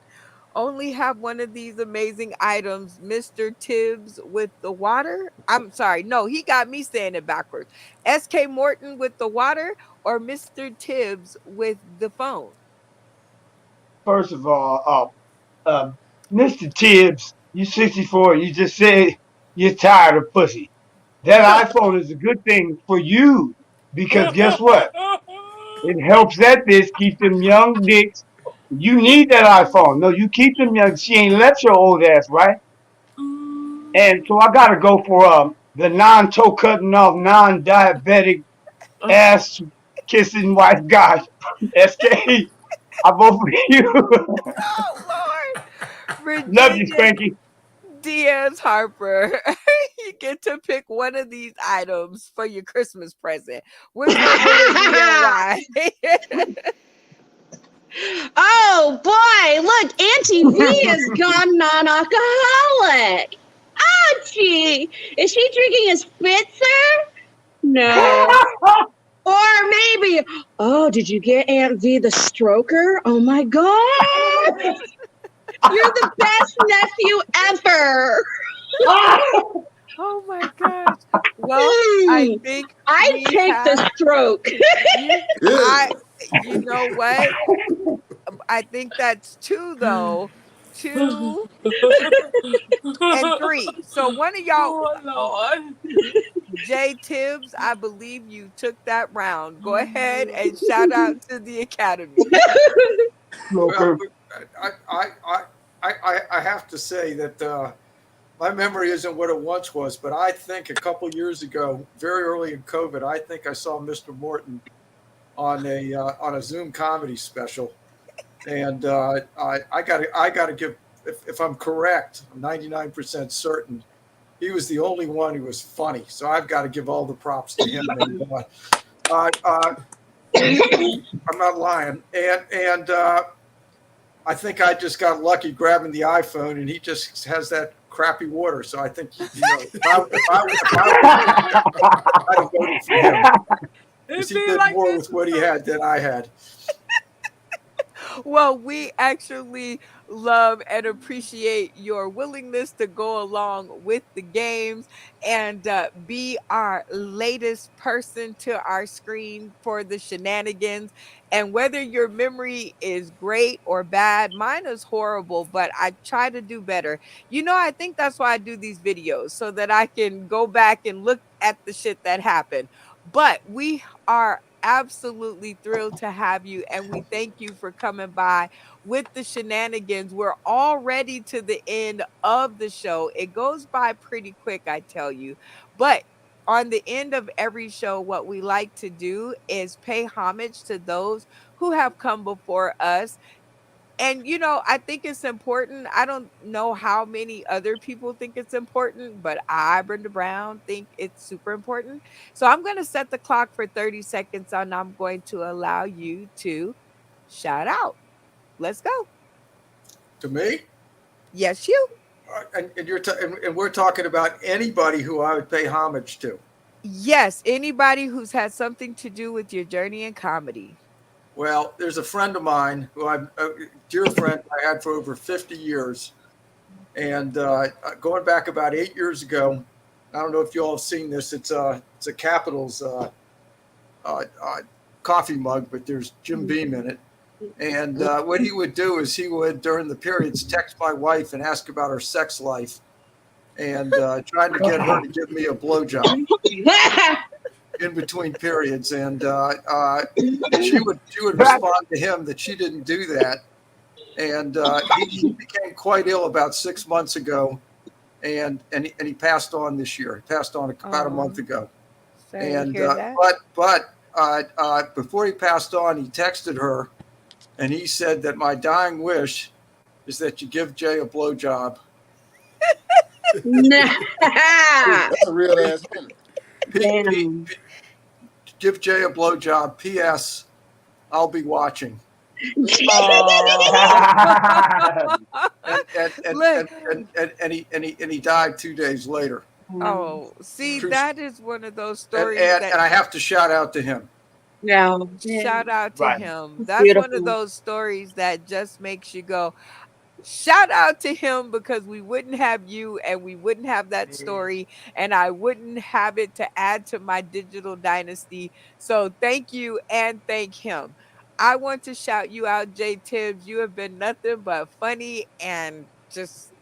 only have one of these amazing items, Mr. Tibbs with the water. I'm sorry, no, he got me saying it backwards. SK Morton with the water or Mr. Tibbs with the phone? First of all, Mr. Tibbs, you 64, you just said you're tired of pussy. That iPhone is a good thing for you because guess what? It helps that bitch keep them young dicks. You need that iPhone. No, you keep them young. She ain't left your old ass, right? And so I gotta go for the non-toe cutting off, non-diabetic ass kissing white guy. SK. I vote for you. Oh Lord. Love you, Virginia Spanky. Diaz Harper, you get to pick one of these items for your Christmas present. Which one will it be and why? Oh boy, look, Auntie V has gone non-alcoholic. Oh gee, is she drinking a spitzer? No. Or maybe, oh, did you get Aunt V the stroker? Oh my God. You're the best nephew ever. Oh my gosh. Well, I think I'd take the stroke. you know what? I think that's two though. 2 and 3. So one of y'all, Oh, Lord. Jay Tibbs, I believe you took that round. Go ahead and shout out to the Academy. Well, I have to say that my memory isn't what it once was, but I think a couple years ago, very early in COVID, I think I saw Mr. Morton on a Zoom comedy special, and I got to give, if I'm correct, I'm 99% certain, he was the only one who was funny. So I've got to give all the props to him. And, I'm not lying, and I think I just got lucky grabbing the iPhone, and he just has that crappy water. So I think, if I I'd have voted for him. Because he did like more this with what he had than I had. Well, we actually love and appreciate your willingness to go along with the games and be our latest person to our screen for the shenanigans. And whether your memory is great or bad, mine is horrible, but I try to do better. I think that's why I do these videos so that I can go back and look at the shit that happened. But we are absolutely thrilled to have you, and we thank you for coming by with the shenanigans. We're already to the end of the show. It goes by pretty quick, I tell you. But on the end of every show, what we like to do is pay homage to those who have come before us. And I think it's important. I don't know how many other people think it's important, but I, Brenda Brown, think it's super important. So I'm going to set the clock for 30 seconds and I'm going to allow you to shout out. Let's go. To me? Yes, you. And and we're talking about anybody who I would pay homage to. Yes, anybody who's had something to do with your journey in comedy. Well, there's a friend of mine who I'm a dear friend I had for over 50 years. And going back about 8 years ago, I don't know if you all have seen this. It's a Capitals coffee mug, but there's Jim Beam in it. And what he would do is he would, during the periods, text my wife and ask about her sex life and trying to get her to give me a blowjob in between periods. And she would respond to him that she didn't do that. And he became quite ill about 6 months ago. And he passed on this year. He passed on about a month ago. Sorry to And hear that. but before he passed on, he texted her, and he said that my dying wish is that you give Jay a blowjob. Nah. That's a real ass homie. Damn. Give Jay a blowjob. P.S. I'll be watching. Look. And he died 2 days later. Oh, see, True. that is one of those And, stories and, that and I have to shout out to him. Yeah. shout out to Right. him. It's That's one beautiful. of those stories that just makes you go, shout out to him, because we wouldn't have you and we wouldn't have that story, and I wouldn't have it to add to my digital dynasty. So thank you and thank him. I want to shout you out, Jay Tibbs. You have been nothing but funny and just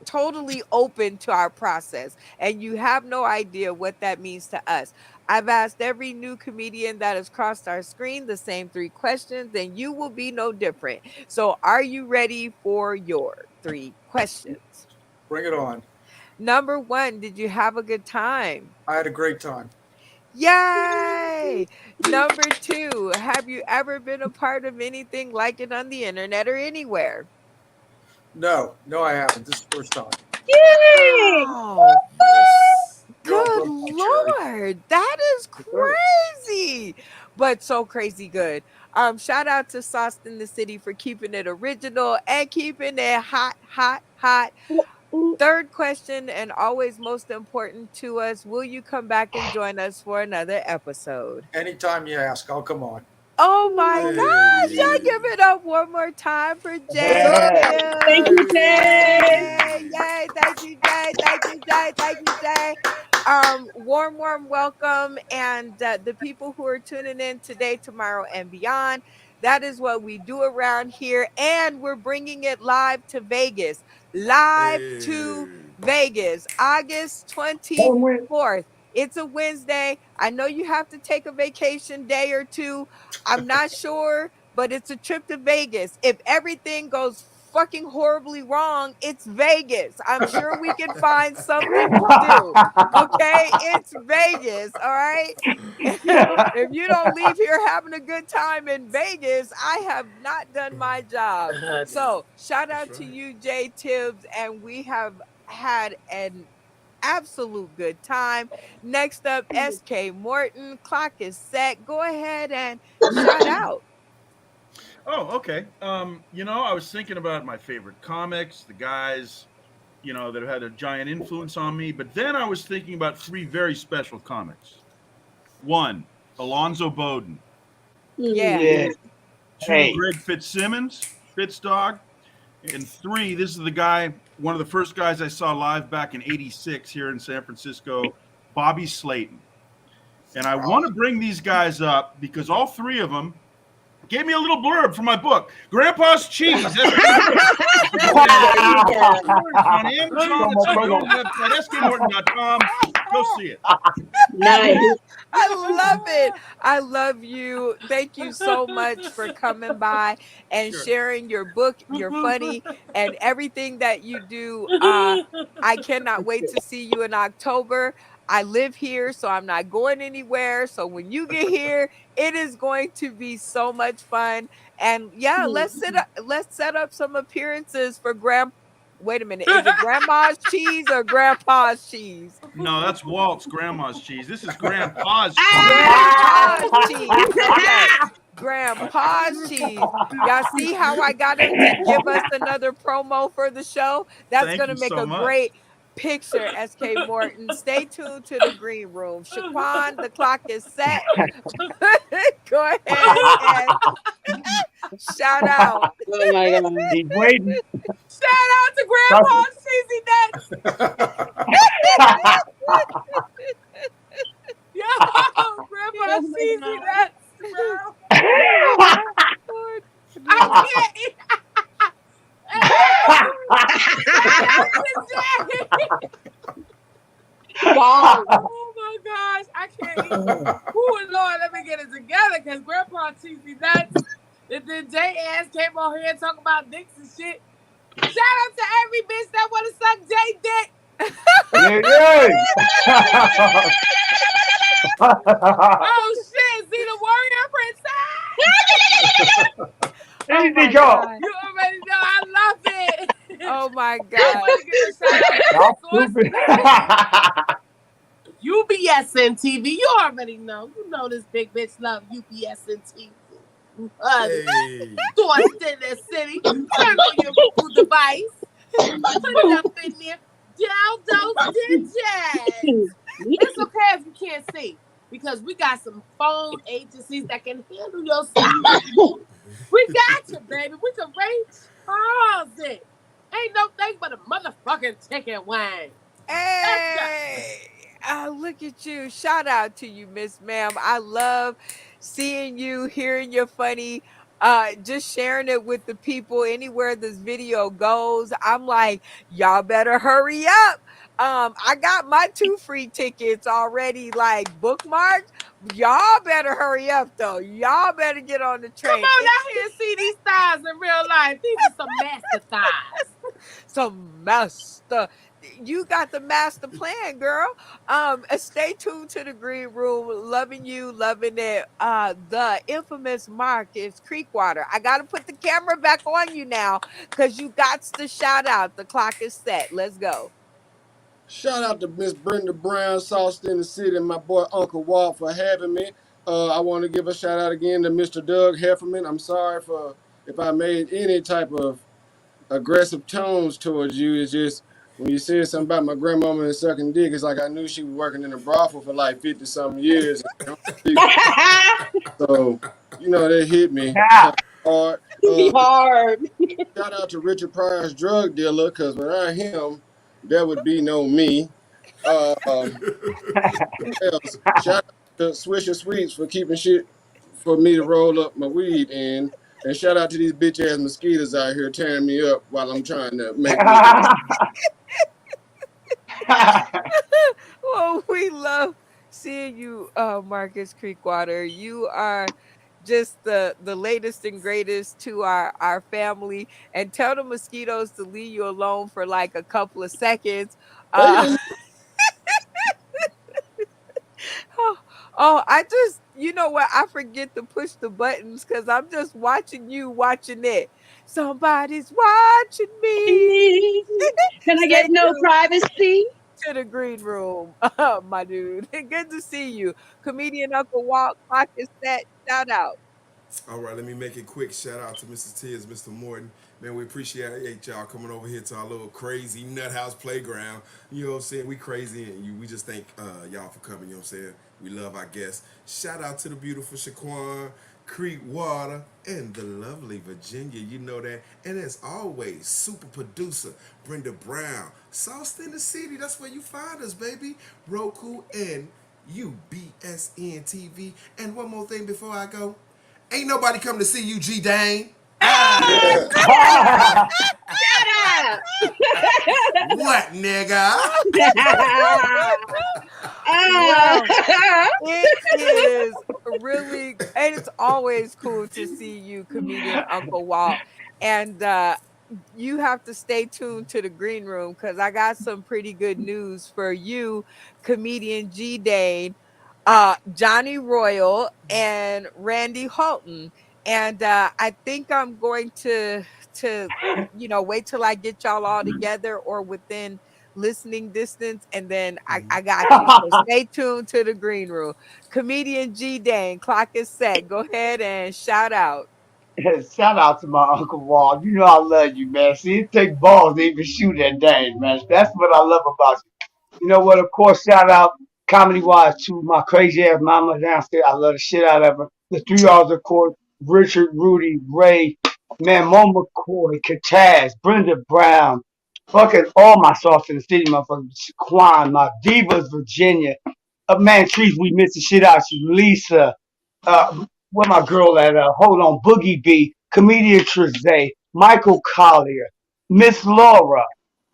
totally open to our process, and you have no idea what that means to us. I've asked every new comedian that has crossed our screen the same 3 questions, and you will be no different. So are you ready for your 3 questions? Bring it on. Number 1, did you have a good time? I had a great time. Yay! Number 2, have you ever been a part of anything like it on the internet or anywhere? No, I haven't. This is the first time. Yay! Oh, You're all good broke my cherry. Lord, that is crazy, but so crazy good. Shout out to Sauce in the City for keeping it original and keeping it hot, hot, hot. 3rd question, and always most important to us, will you come back and join us for another episode? Anytime you ask, I'll come on. Oh my gosh, y'all Hey. give it up one more time for Jay. Hey. Thank you, Jay. Yay, yay, thank you, Jay. Thank you, Jay. Thank you, Jay. Warm welcome. And the people who are tuning in today, tomorrow, and beyond, that is what we do around here. And we're bringing it live to Vegas. Live to Vegas, August 24th. It's a Wednesday. I know you have to take a vacation day or 2. I'm not sure, but it's a trip to Vegas. If everything goes fucking horribly wrong, it's Vegas. I'm sure we can find something to do. Okay? It's Vegas. All right? If you don't leave here having a good time in Vegas, I have not done my job. So, shout out to you, Jay Tibbs, and we have had an absolute good time. Next up, SK Morton. Clock is set. Go ahead and shout out. Oh, okay. I was thinking about my favorite comics, the guys, that have had a giant influence on me. But then I was thinking about 3 very special comics. 1, Alonzo Bowden. Yeah. Yeah. 2, Hey. Greg Fitzsimmons, Fitzdog. And 3, this is the guy, one of the first guys I saw live back in '86 here in San Francisco, Bobby Slayton. And I want to bring these guys up because all 3 of them gave me a little blurb for my book, Grandpa's Cheese. On Amazon, it's on your website, skmorton.com. Go see it. Nice. I love it. I love you. Thank you so much for coming by and Sure. sharing your book. You're funny and everything that you do. I cannot wait to see you in October. I live here, so I'm not going anywhere. So when you get here, it is going to be so much fun. And yeah, let's set up some appearances for Wait a minute, is it Grandma's Cheese or Grandpa's Cheese? No, that's Walt's Grandma's Cheese. This is Grandpa's Cheese. Grandpa's Cheese. Okay. Grandpa's Cheese. Y'all see how I got him to give us another promo for the show? That's Thank going to you make so a much. great picture, SK Morton. Stay tuned to the green room. Shaquan, the clock is set. Go ahead and shout out. Oh my god. He's waiting. Shout out to Grandpa's Cheesy Nuts. Yo, Grandpa's Cheesy Nuts, bro. I can't eat. Wow. Oh my gosh, I can't eat. Ooh, Lord, let me get it together because Grandpa Cheesy Nuts. And then Jay ass came on here and talking about dicks and shit. Shout out to every bitch that want to suck Jay dick. Yeah, yeah. Oh shit! See the warrior princess? Oh Anything my go. God. You already know I love it. Oh my I God. want to give a shout out to Y'all Source stupid. in the City. UBSN TV. You already know. You know this big bitch love UBSN TV. Hey. Source in the City. Turn on your Roku device. Put it up in there. Down those digits. It's okay if you can't see, because we got some phone agencies that can handle your stuff. We got you, baby. We can pause it. Ain't no thing but a motherfucking chicken wing. Hey, look at you. Shout out to you, Miss Ma'am. I love seeing you, hearing your funny, just sharing it with the people anywhere this video goes. I'm like, y'all better hurry up. I got my 2 free tickets already, like bookmarked. Y'all better hurry up though. Y'all better get on the Come train. on out here and see these thighs in real life. These are some master thighs. Some master. You got the master plan, girl. Stay tuned to the green room. Loving you, loving it. The infamous Marcus Creekwater. I gotta put the camera back on you now because you got to shout out. The clock is set. Let's go. Shout out to Miss Brenda Brown, Sauce in the City, and my boy Uncle Walt for having me. I want to give a shout out again to Mr. Doug Hefferman. I'm sorry for if I made any type of aggressive tones towards you. It's just when you said something about my grandmama and sucking dick, it's like I knew she was working in a brothel for like 50 something years. So, that hit me Yeah. kind of hard. Hard. Shout out to Richard Pryor's drug dealer, because without him, there would be no me. What else? Shout out to Swisher Sweets for keeping shit for me to roll up my weed in. And shout out to these bitch ass mosquitoes out here tearing me up while I'm trying to make me. Well, we love seeing you, Marcus Creekwater. You are just the latest and greatest to our family. And tell the mosquitoes to leave you alone for like a couple of seconds. They Oh, I just, you know what? I forget to push the buttons because I'm just watching you watching it. Somebody's watching me. Can I Stay get no tuned privacy? to the green room, my dude. Good to see you. Comedian Uncle Walt, clock is set. Shout out. All right, let me make it quick. Shout out to Mrs. Tiz, Mr. Morton. Man, we appreciate y'all coming over here to our little crazy nut house playground. You know what I'm saying? We crazy and we just thank y'all for coming. You know what I'm saying? We love our guests. Shout out to the beautiful Shaquan, Creekwater, and the lovely Virginia. You know that. And as always, super producer Brenda Brown. Sauce in the City. That's where you find us, baby. Roku and UBSN TV. And one more thing before I go. Ain't nobody come to see you, G Dane. Shut up! What, nigga? Well, it is really, and it's always cool to see you, comedian Uncle Walt. And you have to stay tuned to the green room because I got some pretty good news for you, comedian G Dane, Johnny Royal, and Randy Halton. And I think I'm going to wait till I get y'all all together or within listening distance, and then I got you. So stay tuned to the green room. Comedian G Dane, clock is set. Go ahead and shout out. Shout out to my Uncle Walt. You know I love you, man. See, it take balls to even shoot that dang, man. That's what I love about you. You know what? Of course, shout out comedy wise to my crazy ass mama downstairs. I love the shit out of her. The 3 R's, of course. Richard, Rudy, Ray, man, Mo McCoy, Kataz, Brenda Brown, fucking all my sauce in the city, motherfuckers. Quan, my divas, Virginia. Man, trees, we miss the shit out you. Lisa, where my girl at? Hold on, Boogie B, comedian Trezay, Michael Collier, Miss Laura,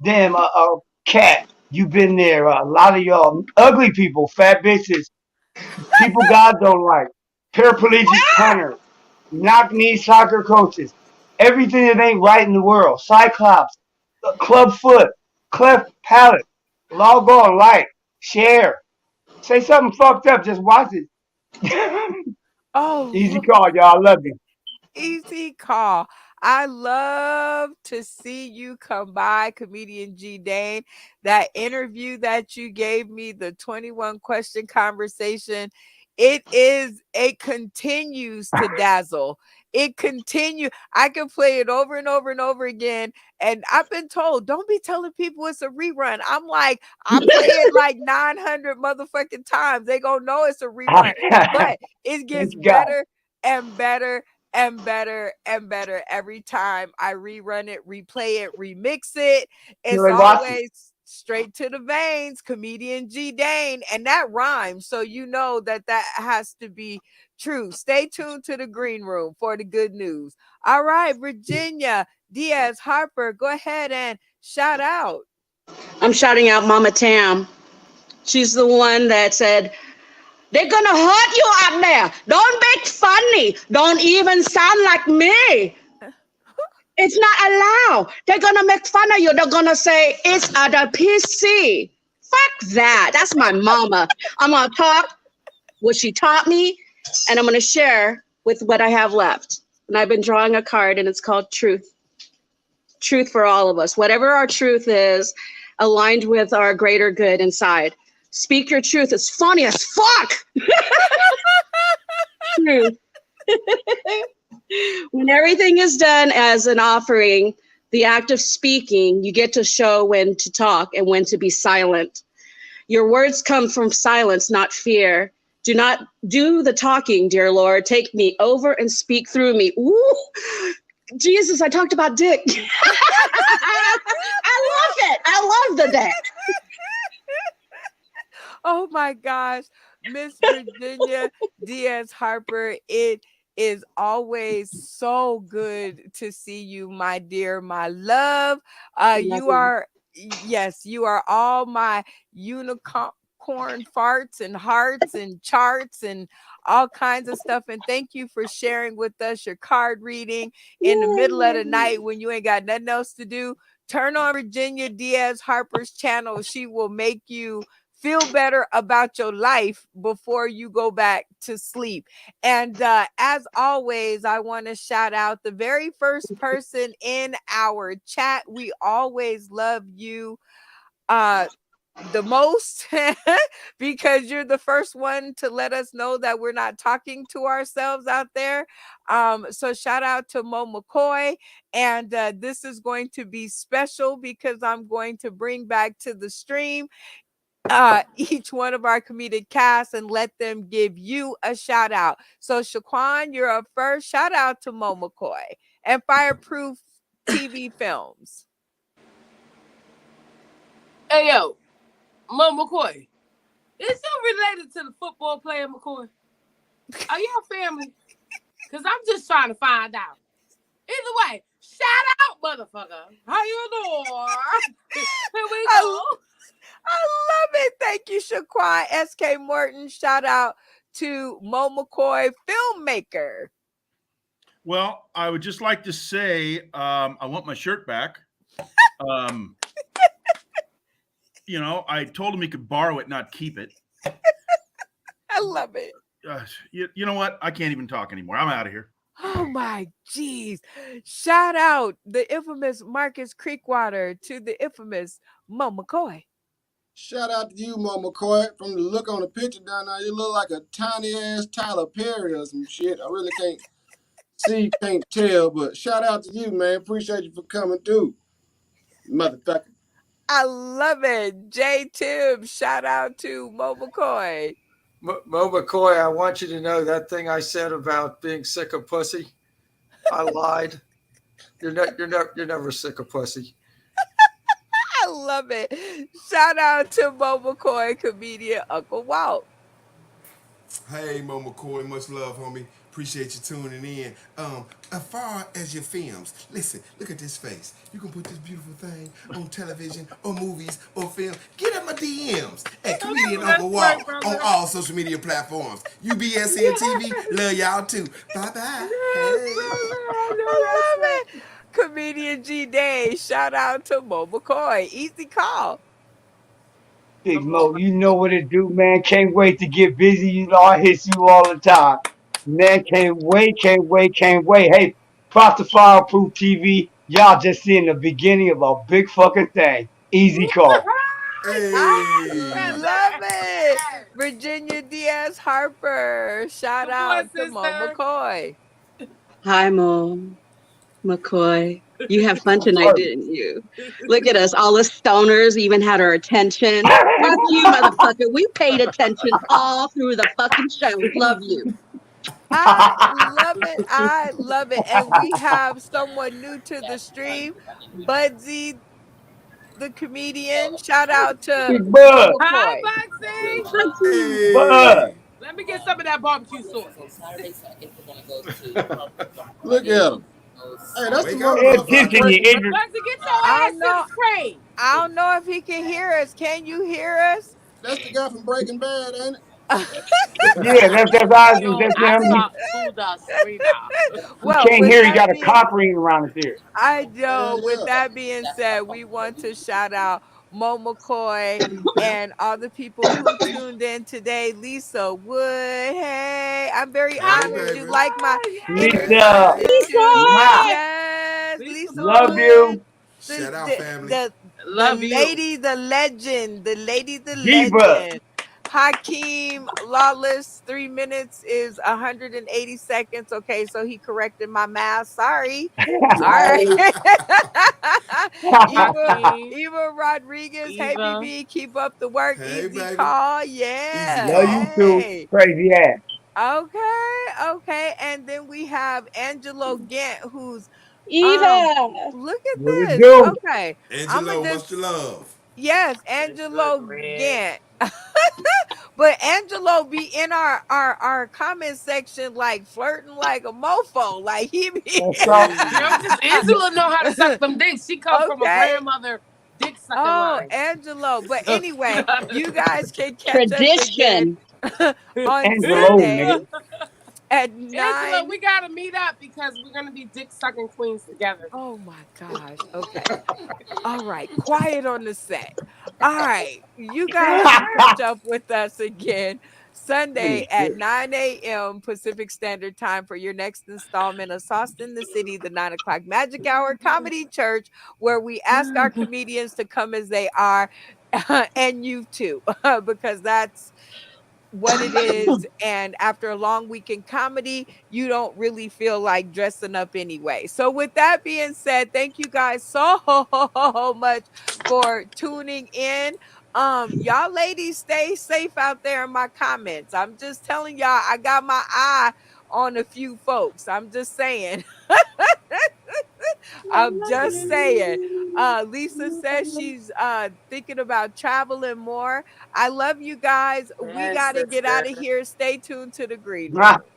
damn, Cat, you been there. A lot of y'all ugly people, fat bitches, people God don't like, paraplegic hunters, knock knee soccer coaches, everything that ain't right in the world, Cyclops, Clubfoot, Cleft Palate, log on, like, share. Say something fucked up. Just watch it. Easy Oh, call, y'all. I love you. easy call. I love to see you come by, comedian G Dane. That interview that you gave me, the 21 question conversation, it continues to dazzle. It continue. I can play it over and over and over again. And I've been told, don't be telling people it's a rerun. I'm like, I play it like 900 motherfucking times. They gonna know it's a rerun. But it gets Thank God. better and better and better and better every time I rerun it, replay it, remix it. You It's ain't watching. always straight to the veins, comedian G Dane, and that rhymes. So you know that that has to be true. Stay tuned to the green room for the good news. All right, Virginia Diaz Harper, go ahead and shout out. I'm shouting out Mama Tam. She's the one that said, they're gonna hurt you out there. Don't make funny. Don't even sound like me. It's not allowed. They're gonna make fun of you. They're gonna say it's at a PC. Fuck that. That's my mama. I'm gonna talk what she taught me, and I'm gonna share with what I have left. And I've been drawing a card, and it's called Truth. Truth for all of us. Whatever our truth is, aligned with our greater good inside. Speak your truth. It's funny as fuck. Truth. When everything is done as an offering, the act of speaking, you get to show when to talk and when to be silent. Your words come from silence, not fear. Do not do the talking, dear Lord. Take me over and speak through me. Ooh, Jesus, I talked about dick. I love it. I love the dick. Oh my gosh, Miss Virginia Diaz Harper, it is always so good to see you, my dear, my love. You are, yes, you are all my unicorn farts and hearts and charts and all kinds of stuff. And thank you for sharing with us your card reading in the middle of the night when you ain't got nothing else to do. Turn on Virginia Diaz Harper's channel. She will make you feel better about your life before you go back to sleep. And as always, I want to shout out the very first person in our chat. We always love you the most because you're the first one to let us know that we're not talking to ourselves out there. So shout out to Mo McCoy. And this is going to be special because I'm going to bring back to the stream each one of our comedic cast and let them give you a shout out. So Shaquan, you're up first. Shout out to Mo McCoy and Fireproof TV Films. Hey, yo, Mom McCoy, is you related to the football player McCoy? Are y'all family? Because I'm just trying to find out. Either way, shout out, motherfucker. How you doing? Here we go. I love it. Thank you, Shaquan. SK Morton. Shout out to Mo McCoy, filmmaker. Well, I would just like to say I want my shirt back. You know, I told him he could borrow it, not keep it. I love it. You know what? I can't even talk anymore. I'm out of here. Oh my geez. Shout out the infamous Marcus Creekwater to the infamous Mo McCoy. Shout out to you, Mo McCoy. From the look on the picture down there, you look like a tiny ass Tyler Perry or some shit. I really can't tell, but shout out to you, man. Appreciate you for coming through, motherfucker. I love it. J Tibbs, shout out to Mo McCoy. Mo McCoy, I want you to know that thing I said about being sick of pussy, I lied. You're never sick of pussy. I love it. Shout out to Mo McCoy, comedian Uncle Walt. Hey, Mo McCoy, much love, homie. Appreciate you tuning in. As far as your films, listen, look at this face. You can put this beautiful thing on television or movies or film. Get at my DMs at Comedian Uncle Walt on all social media platforms. UBSN TV, love y'all too. Bye-bye. Hey. I love it. Comedian G Day, shout out to Mo McCoy. Easy call. Big Mo, you know what it do, man. Can't wait to get busy. You know I hit you all the time. Man, can't wait, can't wait, can't wait. Hey, props to Fireproof TV. Y'all just seeing the beginning of a big fucking thing. Easy call. I Hey. love it. Virginia Diaz Harper. Shout Come on, out to Mo sister. McCoy. Hi, Mo McCoy. You had fun tonight, didn't you? Look at us, all the stoners even had our attention. Fuck you, motherfucker. We paid attention all through the fucking show. Love you. I love it. I love it. And we have someone new to the stream, Budsy the comedian. Shout out to Big Mo Bud, Hi, McCoy. Bugsy. Bud. Hey. Let me get some of that barbecue sauce. Look at him. Hey, that's the Wake up, Pay motherfucker I attention, motherfucker. you work with. ignorant. Bugsy, get your I ass don't to know. the screen. I don't know if he can hear us. Can you hear us? That's the guy from Breaking Bad, ain't it? Yeah, that's ours. Yo, That's I him. talk to the screener. We Well, can't with hear. He that got a being cock ring around his ear. I Yeah, know. With yeah. that being said, we want to shout out Mo McCoy and all the people who tuned in today. Lisa Wood, hey, I'm very Hey, honored you baby. like my Hey, Lisa, introduction baby. to mwah, yes, Lisa Lisa love Wood. Wood, you. the Shout out, the family. the, the Love you. lady, the legend, the lady, the Diva. legend. Hakeem Lawless, 3 minutes is 180 seconds. Okay, so he corrected my math. Sorry. All right. Eva, Hakeem, Eva Rodriguez. Hey, Eva. BB, keep up the work. Hey, Easy baby. call. Easy Yeah. Love you call. too. Hey. Crazy ass. Okay. Okay. And then we have Angelo Gant, who's um. Eva. Look at What it this. do? Okay. I'm gonna Angelo, what's just your love? yes, It's good, Angelo Greg. Gant. But Angelo be in our comment section like flirting like a mofo. Like he be What's up? Yo, just Angela know how to suck them dicks. She come from a okay. grandmother dick sucking Oh, line. Angelo. But So, anyway, you guys can catch us again Tradition. on Angelo, Sunday nigga. at Angela, 9. we gotta meet up because we're gonna be dick sucking queens together. Oh my gosh. Okay. All right. Quiet on the set. All right. You guys can catch up with us again Sunday at 9 a.m. Pacific Standard Time for your next installment of Sauce in the City, the 9 o'clock Magic Hour Comedy Church, where we ask our comedians to come as they are and you too, because that's what it is. And after a long week in comedy, you don't really feel like dressing up anyway. So, with that being said, thank you guys so much for tuning in. Y'all ladies stay safe out there in my comments. I'm just telling y'all, I got my eye on a few folks. I'm just saying. I'm just saying. Lisa says she's thinking about traveling more. I love you guys. We Yes, got to get out sister. of here. Stay tuned to the green Mwah. room.